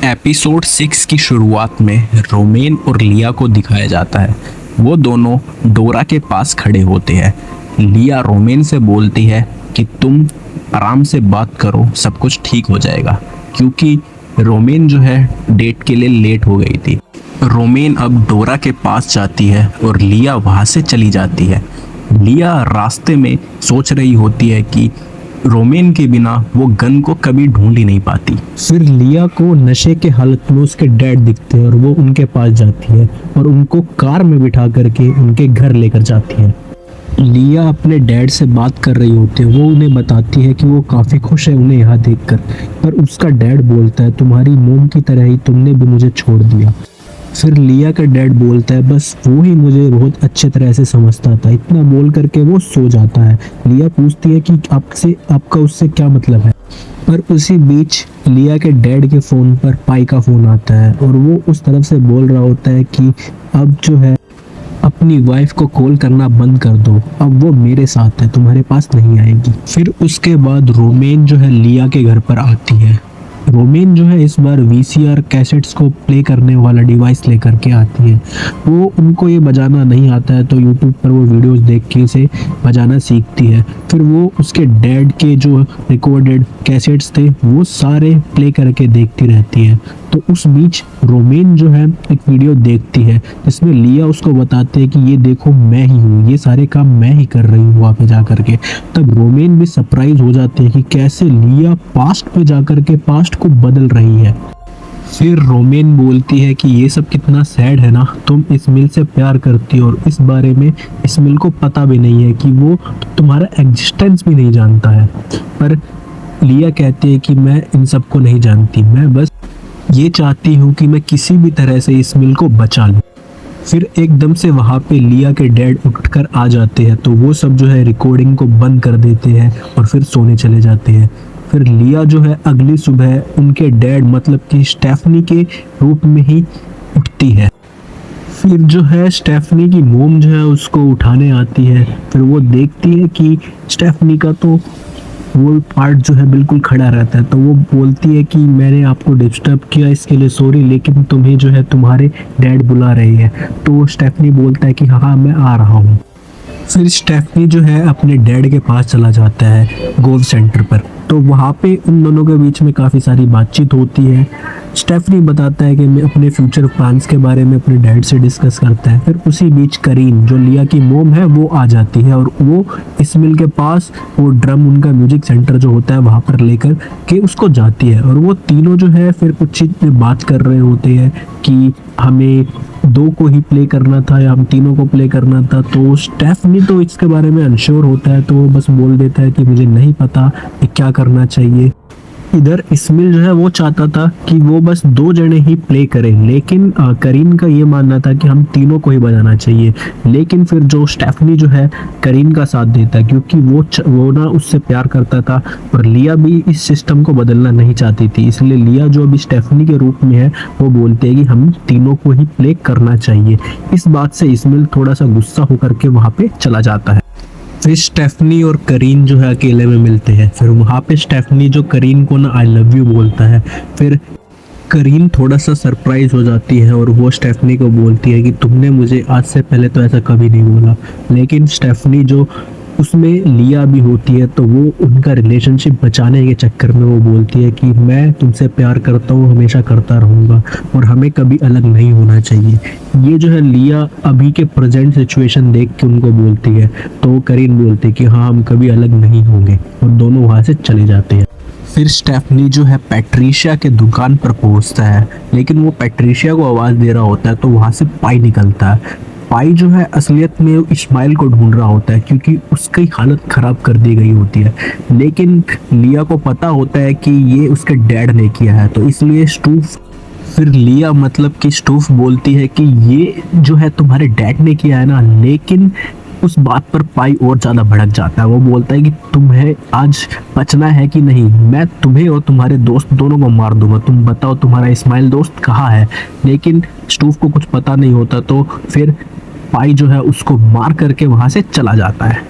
Episode 6 की शुरुआत में रोमेन और लिया को दिखाया जाता है। वो दोनों डोरा के पास खड़े होते हैं। लिया रोमेन से बोलती है कि तुम आराम से बात करो, सब कुछ ठीक हो जाएगा, क्योंकि रोमेन जो है डेट के लिए लेट हो गई थी। रोमेन अब डोरा के पास जाती है और लिया वहाँ से चली जाती है। लिया रास्ते में सोच रही होती है कि रोमेन के बिना वो गन को कभी ढूंढ ही नहीं पाती। फिर लिया को नशे के हालत में उसके डैड दिखते हैं और वो उनके पास जाती है और उनको कार में बिठा करके उनके घर लेकर जाती है। लिया अपने डैड से बात कर रही होती है। वो उन्हें बताती है कि वो काफ़ी खुश है उन्हें यहाँ देखकर, पर उसका डैड बोलता है तुम्हारी मोम की तरह ही तुमने भी मुझे छोड़ दिया। फिर लिया का डैड बोलता है बस वो ही मुझे बहुत अच्छे तरह से समझता था। इतना बोल करके वो सो जाता है। लिया पूछती है कि आपका उससे क्या मतलब है, पर उसी बीच लिया के डैड के फ़ोन पर पाई का फ़ोन आता है और वो उस तरफ से बोल रहा होता है कि अब जो है अपनी वाइफ को कॉल करना बंद कर दो, अब वो मेरे साथ है, तुम्हारे पास नहीं आएगी। फिर उसके बाद रोमेन जो है लिया के घर पर आती है। रोमेन जो है इस बार वीसीआर कैसेट्स को प्ले करने वाला डिवाइस लेकर के आती है। वो उनको ये बजाना नहीं आता है तो यूट्यूब पर वो वीडियोस देख के इसे बजाना सीखती है। फिर वो उसके डैड के जो रिकॉर्डेड कैसेट्स थे वो सारे प्ले करके देखती रहती है। तो उस बीच रोमेन जो है एक वीडियो देखती है जिसमें लिया उसको बताते हैं कि ये देखो मैं ही हूँ, ये सारे काम मैं ही कर रही हूँ वहाँ पे जा करके। तब रोमेन भी सरप्राइज हो जाते हैं कि कैसे लिया पास्ट पे जा करके पास्ट को बदल रही है। फिर रोमेन बोलती है कि ये सब कितना सैड है ना, तुम इस्मिल से प्यार करती हो और इस बारे में इस्मिल को पता भी नहीं है कि वो तुम्हारा एग्जिस्टेंस भी नहीं जानता है। पर लिया कहती है कि मैं इन सब को नहीं जानती, मैं बस ये चाहती हूँ कि मैं किसी भी तरह से इस्मिल को बचा लूँ। फिर एकदम से वहाँ पे लिया के डैड उठकर आ जाते हैं तो वो सब जो है रिकॉर्डिंग को बंद कर देते हैं और फिर सोने चले जाते हैं। फिर लिया जो है अगली सुबह उनके डैड मतलब कि स्टेफनी के रूप में ही उठती है। फिर जो है स्टेफनी की मोम जो है उसको उठाने आती है। फिर वो देखती है कि स्टेफनी का तो वो पार्ट जो है बिल्कुल खड़ा रहता है। तो वो बोलती है कि मैंने आपको डिस्टर्ब किया, इसके लिए सॉरी, लेकिन तुम्हें जो है तुम्हारे डैड बुला रहे हैं। तो स्टेफनी बोलता है कि हाँ मैं आ रहा हूँ। फिर स्टेफनी जो है अपने डैड के पास चला जाता है गोल्फ सेंटर पर। तो वहाँ पे उन दोनों के बीच में काफ़ी सारी बातचीत होती है। स्टेफनी बताता है कि मैं अपने फ्यूचर प्लान्स के बारे में अपने डैड से डिस्कस करता है। फिर उसी बीच करीन जो लिया की मोम है वो आ जाती है और वो इस्मिल के पास वो ड्रम उनका म्यूजिक सेंटर जो होता है वहाँ पर लेकर के उसको जाती है। और वो तीनों जो है फिर कुछ चीज़ में बात कर रहे होते हैं कि हमें दो को ही प्ले करना था या हम तीनों को प्ले करना था। तो स्टेफनी तो इसके बारे में अनश्योर होता है तो वो बस बोल देता है कि मुझे नहीं पता कि क्या करना चाहिए। इधर इस्मिल जो है वो चाहता था कि वो बस दो जने ही प्ले करें, लेकिन करीन का ये मानना था कि हम तीनों को ही बजाना चाहिए। लेकिन फिर जो स्टेफनी जो है करीन का साथ देता है क्योंकि वो ना उससे प्यार करता था और लिया भी इस सिस्टम को बदलना नहीं चाहती थी। इसलिए लिया जो अभी स्टेफनी के रूप में है वो बोलते हैं कि हम तीनों को ही प्ले करना चाहिए। इस बात से इस्मिल थोड़ा सा गुस्सा होकर के वहाँ पे चला जाता है। फिर स्टेफनी और करीन जो है अकेले में मिलते हैं। फिर वहाँ पे स्टेफनी जो करीन को ना आई लव यू बोलता है। फिर करीन थोड़ा सा सरप्राइज हो जाती है और वो स्टेफनी को बोलती है कि तुमने मुझे आज से पहले तो ऐसा कभी नहीं बोला। लेकिन स्टेफनी जो उसमें लिया भी होती है तो वो उनका रिलेशनशिप बचाने के चक्कर में वो बोलती है कि मैं तुमसे प्यार करता हूँ, हमेशा करता रहूँगा और हमें कभी अलग नहीं होना चाहिए। ये जो है लिया अभी के प्रेजेंट सिचुएशन देख के उनको बोलती है। तो करीन बोलती है कि हाँ हम कभी अलग नहीं होंगे और दोनों वहाँ से चले जाते हैं। फिर स्टेफनी जो है पैट्रिशिया के दुकान पर पहुँचता है, लेकिन वो पैट्रिशिया को आवाज़ दे रहा होता है तो वहाँ से पाई निकलता है। पाई जो है असलियत में इस्माइल को ढूंढ रहा होता है क्योंकि उसकी हालत ख़राब कर दी गई होती है। लेकिन लिया को पता होता है कि ये उसके डैड ने किया है तो इसलिए फिर लिया मतलब कि स्टूफ बोलती है कि ये जो है तुम्हारे डैड ने किया है ना। लेकिन उस बात पर पाई और ज़्यादा भड़क जाता है। वो बोलता है कि तुम्हें आज बचना है कि नहीं, मैं तुम्हें और तुम्हारे दोस्त दोनों को मार दूंगा, तुम बताओ तुम्हारा इस्माइल दोस्त कहाँ है। लेकिन स्टूफ को कुछ पता नहीं होता तो फिर पाई जो है उसको मार करके वहाँ से चला जाता है।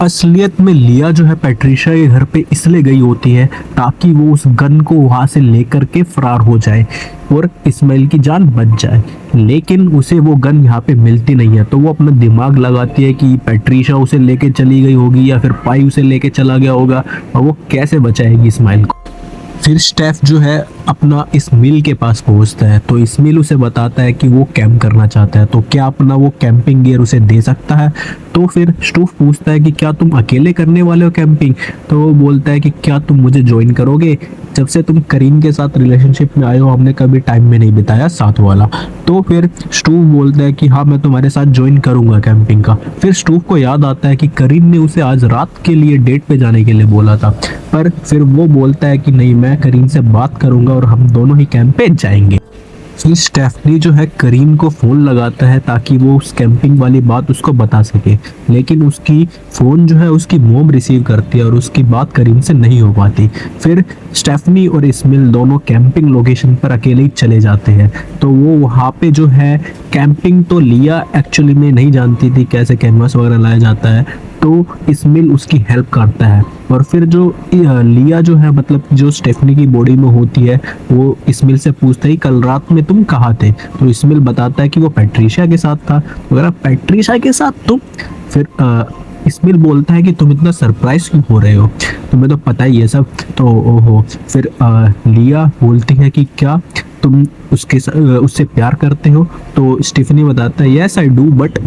असलियत में लिया जो है पैट्रिशा के घर पे इसलिए गई होती है ताकि वो उस गन को वहां से लेकर के फरार हो जाए और इस्माइल की जान बच जाए, लेकिन उसे वो गन यहाँ पे मिलती नहीं है। तो वो अपना दिमाग लगाती है कि पैट्रिशा उसे लेके चली गई होगी या फिर पाई उसे लेके चला गया होगा और वो कैसे बचाएगी इस्माइल को। फिर स्टेफ जो है अपना इस्माइल के पास पहुंचता है तो इस्माइल उसे बताता है कि वो कैंप करना चाहता है, तो क्या अपना वो कैंपिंग गियर उसे दे सकता है। तो फिर स्टूफ पूछता है कि क्या तुम अकेले करने वाले हो कैंपिंग, तो वो बोलता है कि क्या तुम मुझे ज्वाइन करोगे, जब से तुम करीम के साथ रिलेशनशिप में आए हो हमने कभी टाइम में नहीं बिताया साथ वाला। तो फिर स्टूफ बोलता है कि हाँ मैं तुम्हारे साथ ज्वाइन करूंगा कैंपिंग का। फिर स्टूफ को याद आता है कि करीम ने उसे आज रात के लिए डेट पे जाने के लिए बोला था, पर फिर वो बोलता है कि नहीं मैं करीम से बात करूंगा और हम दोनों ही कैंप पे जाएंगे। फिर स्टेफनी जो है करीम को फ़ोन लगाता है ताकि वो उस कैंपिंग वाली बात उसको बता सके, लेकिन उसकी फ़ोन जो है उसकी मोम रिसीव करती है और उसकी बात करीम से नहीं हो पाती। फिर स्टेफनी और इस्माइल दोनों कैंपिंग लोकेशन पर अकेले ही चले जाते हैं। तो वो वहाँ पे जो है कैंपिंग तो लिया एक्चुअली में नहीं जानती थी कैसे कैनवास वगैरह लाया जाता है, तो इस्माइल उसकी हेल्प करता है। और फिर जो लिया जो है मतलब जो स्टेफनी की बॉडी में होती है वो इस्माइल से पूछता है कल रात में तुम कहाँ थे, तो इस्माइल बताता है कि वो पैट्रिशा के साथ था। अगर पैट्रिशा के साथ तुम, फिर इस्माइल बोलता है कि तुम इतना सरप्राइज क्यों हो रहे हो, तुम्हें तो पता ही है सब। तो ओहो, फिर लिया बोलती है कि क्या तुम उससे प्यार करते हो, तो स्टीफनी बताता है यस आई डू, बट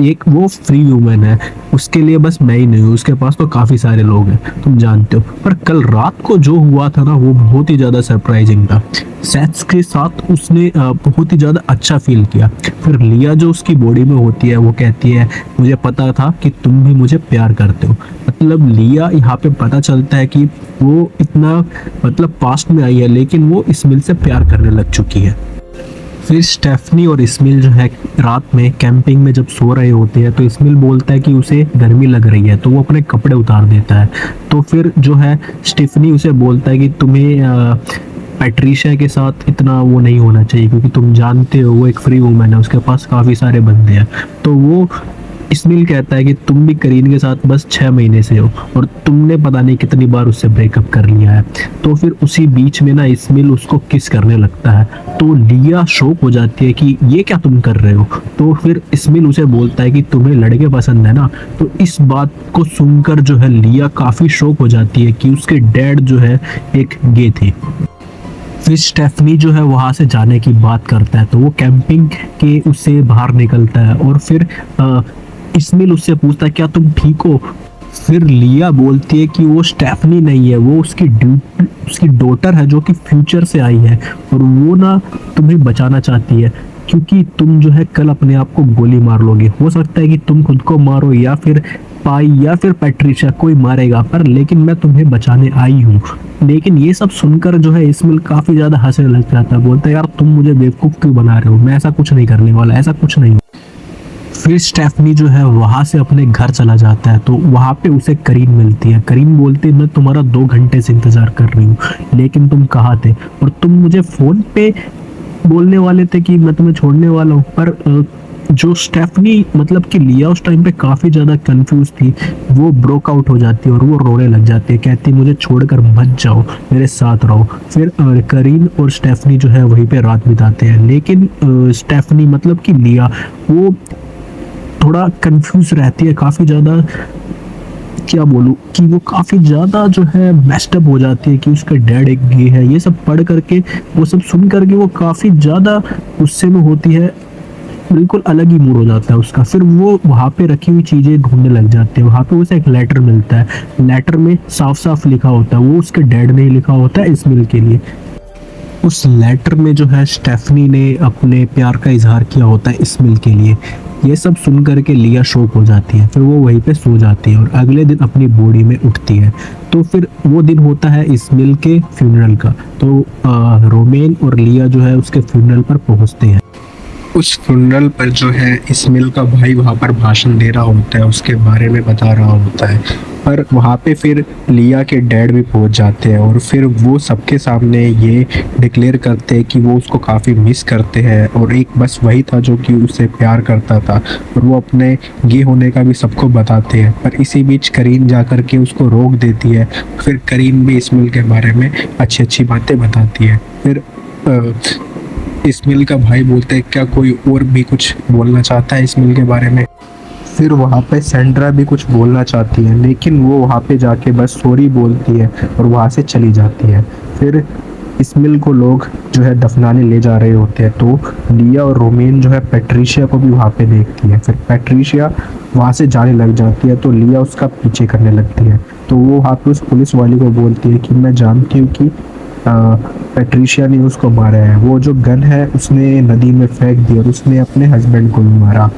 एक वो फ्री वूमेन है, उसके लिए बस मैं ही नहीं हूँ, उसके पास तो काफ़ी सारे लोग हैं तुम जानते हो। पर कल रात को जो हुआ था ना वो बहुत ही ज़्यादा सरप्राइजिंग था, सेट्स के साथ उसने बहुत ही ज़्यादा अच्छा फील किया। फिर लिया जो उसकी बॉडी में होती है वो कहती है मुझे पता था कि तुम भी मुझे प्यार करते हो। मतलब लिया यहाँ पे पता चलता है कि वो इतना मतलब पास्ट में आई है लेकिन वो इस्माइल से प्यार करने लग चुकी है। फिर स्टेफनी और इस्माइल जो है रात में कैंपिंग में जब सो रहे होते हैं तो इस्माइल बोलता है कि उसे गर्मी लग रही है, तो वो अपने कपड़े उतार देता है। तो फिर जो है स्टेफनी उसे बोलता है कि तुम्हें पैट्रिशा के साथ इतना वो नहीं होना चाहिए क्योंकि तुम जानते हो वो एक फ्री वूमेन है, उसके पास काफ़ी सारे बंदे हैं। तो वो इस्माइल कहता है कि तुम भी करीन के साथ बस 6 महीने से हो और तुमने पता नहीं कितनी बार उससे ब्रेकअप कर लिया है। तो फिर उसी बीच में ना इस्माइल उसको किस करने लगता है, तो लिया शॉक हो जाती है कि ये क्या तुम कर रहे हो। तो फिर इस्माइल उसे बोलता है कि तुम्हें लड़के पसंद है ना। तो इस बात को सुनकर जो है लिया काफ़ी शॉक हो जाती है कि उसके डैड जो है एक गे थे। फिर स्टेफनी जो है वहाँ से जाने की बात करता है तो वो कैंपिंग के उससे बाहर निकलता है और फिर इस्माइल उससे पूछता है क्या तुम ठीक हो। फिर लिया बोलती है कि वो स्टेफनी नहीं है, वो उसकी डॉटर है जो कि फ्यूचर से आई है और वो ना तुम्हें बचाना चाहती है क्योंकि तुम जो है कल अपने आप को गोली मार लोगे। हो सकता है कि तुम खुद को मारो या फिर पाई या फिर पैट्रिशा कोई मारेगा, पर लेकिन मैं तुम्हें बचाने आई हूँ। लेकिन ये सब सुनकर जो है इस्माइल काफ़ी ज़्यादा हंसने लग जाता है, बोलता है यार तुम मुझे बेवकूफ़ क्यों बना रहे हो, मैं ऐसा कुछ नहीं करने वाला, ऐसा कुछ नहीं। फिर स्टेफनी जो है वहाँ से अपने घर चला जाता है तो वहाँ पे उसे करीम मिलती है। करीम बोलती है मैं तुम्हारा 2 घंटे से इंतज़ार कर रही हूँ लेकिन तुम कहाँ थे और तुम मुझे फ़ोन पे बोलने वाले थे कि मैं तुम्हें छोड़ने वाला हूँ। पर जो स्टेफनी मतलब कि लिया उस टाइम पे काफ़ी ज़्यादा कंफ्यूज थी, वो ब्रोक आउट हो जाती है और वो रोने लग जाती है, कहती मुझे छोड़कर मत जाओ, मेरे साथ रहो। फिर करीम और स्टेफनी जो है वहीं पे रात बिताते हैं, लेकिन स्टेफनी मतलब कि लिया वो थोड़ा कंफ्यूज रहती है, काफ़ी ज़्यादा क्या बोलूँ कि वो काफ़ी ज़्यादा जो है मेस्टअप हो जाती है कि उसका डैड एक गे है। ये सब पढ़ करके वो सब सुन करके वो काफ़ी ज़्यादा गुस्से में होती है, बिल्कुल अलग ही मूड हो जाता है उसका। फिर वो वहाँ पे रखी हुई चीज़ें ढूंढने लग जाते हैं, वहाँ पे उसे एक लेटर मिलता है, लेटर में साफ साफ लिखा होता है, वो उसके डैड ने लिखा होता है इस्माइल के लिए। उस लेटर में जो है स्टेफनी ने अपने प्यार का इजहार किया होता है इस्माइल के लिए। ये सब सुन करके लिया शॉक हो जाती है, फिर वो वहीं पे सो जाती है और अगले दिन अपनी बॉडी में उठती है। तो फिर वो दिन होता है इस्माइल के फ्यूनरल का, तो रोमेन और लिया जो है उसके फ्यूनरल पर पहुंचते हैं। उस फ्यूनरल पर जो है इस्माइल का भाई वहाँ पर भाषण दे रहा होता है, उसके बारे में बता रहा होता है पर वहाँ पे फिर लिया के डैड भी पहुँच जाते हैं और फिर वो सबके सामने ये डिक्लेयर करते हैं कि वो उसको काफ़ी मिस करते हैं और एक बस वही था जो कि उससे प्यार करता था, और वो अपने गे होने का भी सबको बताते हैं। पर इसी बीच करीन जा कर के उसको रोक देती है। फिर करीन भी इस्माइल के बारे में अच्छी अच्छी बातें बताती है। फिर इस्माइल का भाई बोलते हैं क्या कोई और भी कुछ बोलना चाहता है इस्माइल के बारे में। फिर वहाँ पे सेंड्रा भी कुछ बोलना चाहती है, लेकिन वो वहाँ पे जाके बस सॉरी बोलती है और वहाँ से चली जाती है। फिर इस्माइल को लोग जो है दफनाने ले जा रहे होते हैं, तो लिया और रोमेन जो है पैट्रिशिया को भी वहाँ पे देखती है। फिर पैट्रिशिया वहाँ से जाने लग जाती है, तो लिया उसका पीछे करने लगती है। तो वो वहाँ पे उस पुलिस वाले को बोलती है कि मैं जानती हूँ कि पैट्रिशिया ने उसको मारा है, वो जो गन है उसने नदी में फेंक दी और उसने अपने हस्बैंड को भी मारा।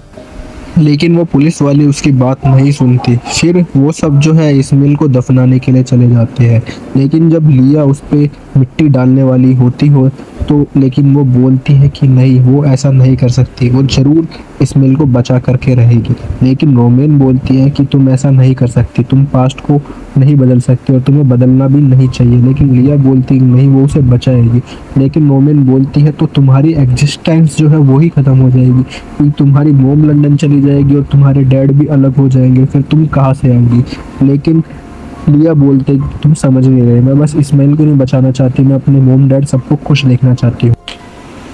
लेकिन वो पुलिस वाले उसकी बात नहीं सुनती। फिर वो सब जो है इस्माइल को दफनाने के लिए चले जाते हैं, लेकिन जब लिया उस पर मिट्टी डालने वाली होती हो तो लेकिन वो बोलती है कि नहीं, वो ऐसा नहीं कर सकती, वो ज़रूर इस्माइल को बचा करके रहेगी। लेकिन रोमेन बोलती है कि तुम ऐसा नहीं कर सकती, तुम पास्ट को नहीं बदल सकते और तुम्हें बदलना भी नहीं चाहिए। लेकिन लिया बोलती है नहीं, वो उसे बचाएगी। लेकिन रोमेन बोलती है तो तुम्हारी एग्जिस्टेंस जो है वो ही ख़त्म हो जाएगी, क्योंकि तुम्हारी मोम लंदन चली जाएगी और तुम्हारे डैड भी अलग हो जाएंगे, फिर तुम कहाँ से आओगी। लेकिन लिया बोलते तुम समझ नहीं रहे, मैं बस इस्माइल को नहीं बचाना चाहती, मैं अपने मोम डैड सबको खुश देखना चाहती हूँ।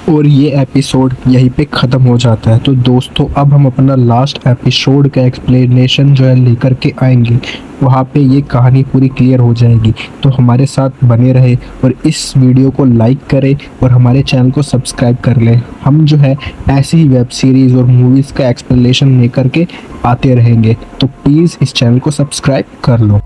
और ये एपिसोड यहीं पे ख़त्म हो जाता है। तो दोस्तों अब हम अपना लास्ट एपिसोड का एक्सप्लेनेशन जो है लेकर के आएंगे, वहाँ पे ये कहानी पूरी क्लियर हो जाएगी। तो हमारे साथ बने रहे और इस वीडियो को लाइक करें और हमारे चैनल को सब्सक्राइब कर लें। हम जो है ऐसी ही वेब सीरीज़ और मूवीज़ का एक्सप्लेनेशन लेकर के आते रहेंगे, तो प्लीज़ इस चैनल को सब्सक्राइब कर लो।